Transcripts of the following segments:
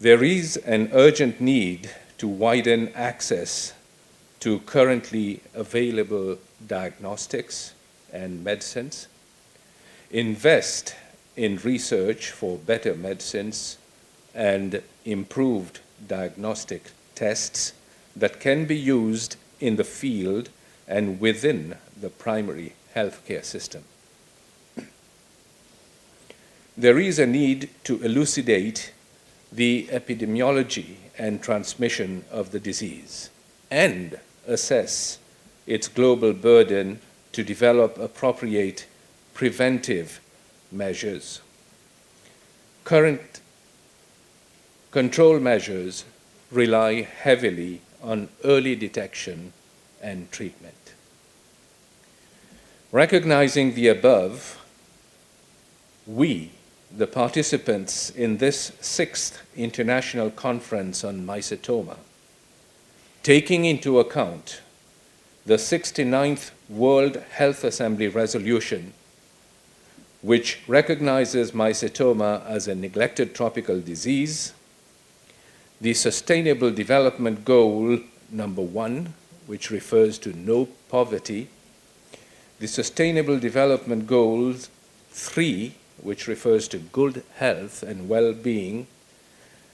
There is an urgent need to widen access to currently available diagnostics and medicines, invest in research for better medicines and improved diagnostic tests that can be used in the field and within the primary healthcare system. There is a need to elucidate the epidemiology and transmission of the disease and assess its global burden to develop appropriate preventive measures. Current control measures rely heavily on early detection and treatment. Recognizing the above, we, the participants in this 6th International Conference on Mycetoma, taking into account the 69th World Health Assembly resolution, which recognizes mycetoma as a neglected tropical disease, the Sustainable Development Goal number 1, which refers to no poverty, the Sustainable Development Goals 3, which refers to good health and well-being,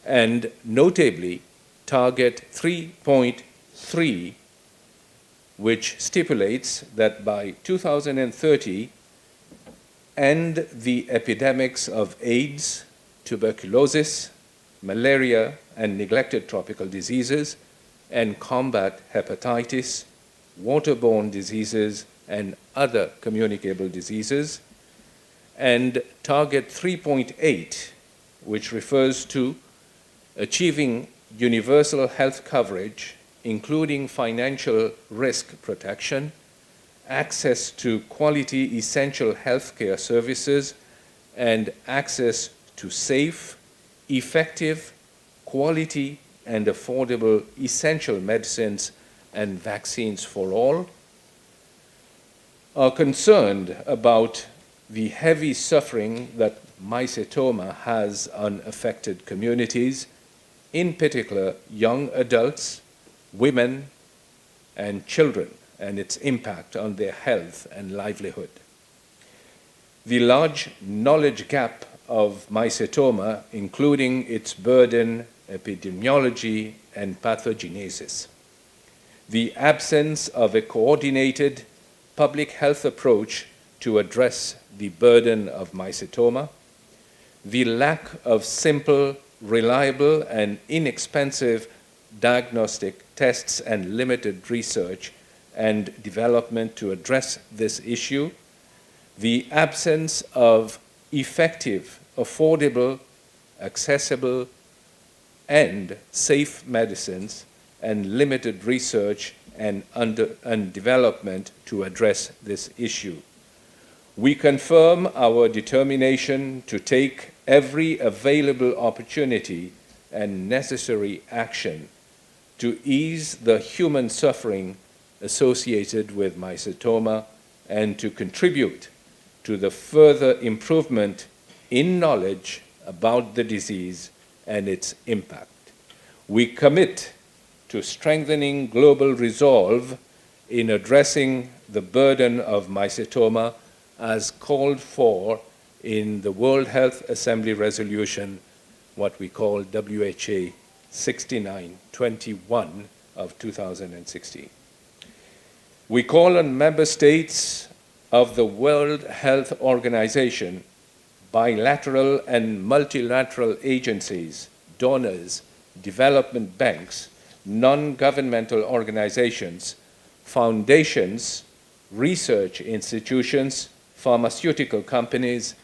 and notably Target 3.3, which stipulates that by 2030, end the epidemics of AIDS, tuberculosis, malaria, and neglected tropical diseases, and combat hepatitis, waterborne diseases, and other communicable diseases, and Target 3.8, which refers to achieving universal health coverage, including financial risk protection, access to quality essential healthcare services, and access to safe, effective, quality, and affordable essential medicines and vaccines for all, are concerned about the heavy suffering that mycetoma has on affected communities, in particular young adults, women, and children, and its impact on their health and livelihood. The large knowledge gap of mycetoma, including its burden, epidemiology, and pathogenesis. The absence of a coordinated public health approach to address the burden of mycetoma. The lack of simple, reliable, and inexpensive diagnostic tests and limited research and development to address this issue. The absence of effective, affordable, accessible, and safe medicines, and limited research and development to address this issue. We confirm our determination to take every available opportunity and necessary action to ease the human suffering associated with mycetoma and to contribute to the further improvement in knowledge about the disease and its impact. We commit to strengthening global resolve in addressing the burden of mycetoma as called for in the World Health Assembly resolution, what we call WHA 6921 of 2016. We call on member states of the World Health Organization, bilateral and multilateral agencies, donors, development banks, non-governmental organizations, foundations, research institutions, pharmaceutical companies,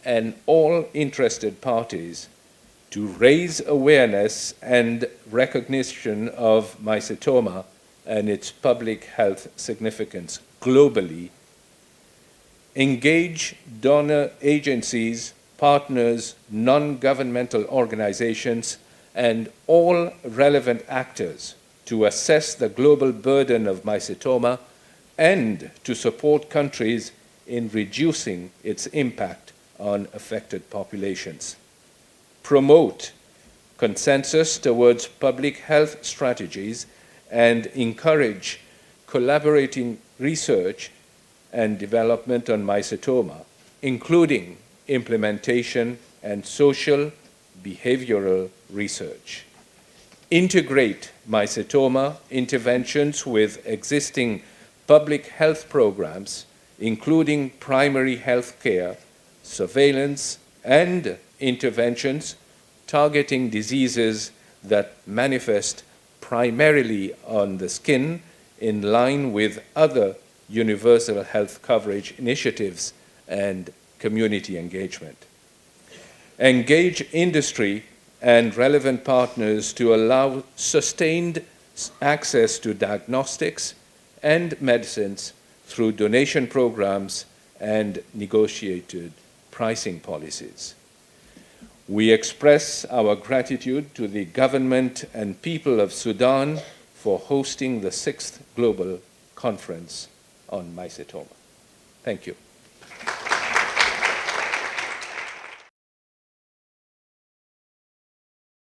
and all interested parties to raise awareness and recognition of mycetoma and its public health significance globally, engage donor agencies, partners, non-governmental organizations, and all relevant actors to assess the global burden of mycetoma and to support countries in reducing its impact on affected populations. Promote consensus towards public health strategies, and encourage collaborating research and development on mycetoma, including implementation and social behavioral research. Integrate mycetoma interventions with existing public health programs, including primary health care, surveillance, and interventions targeting diseases that manifest primarily on the skin, in line with other universal health coverage initiatives and community engagement. Engage industry and relevant partners to allow sustained access to diagnostics and medicines through donation programs and negotiated pricing policies. We express our gratitude to the government and people of Sudan for hosting the 6th Global Conference on Mycetoma. Thank you.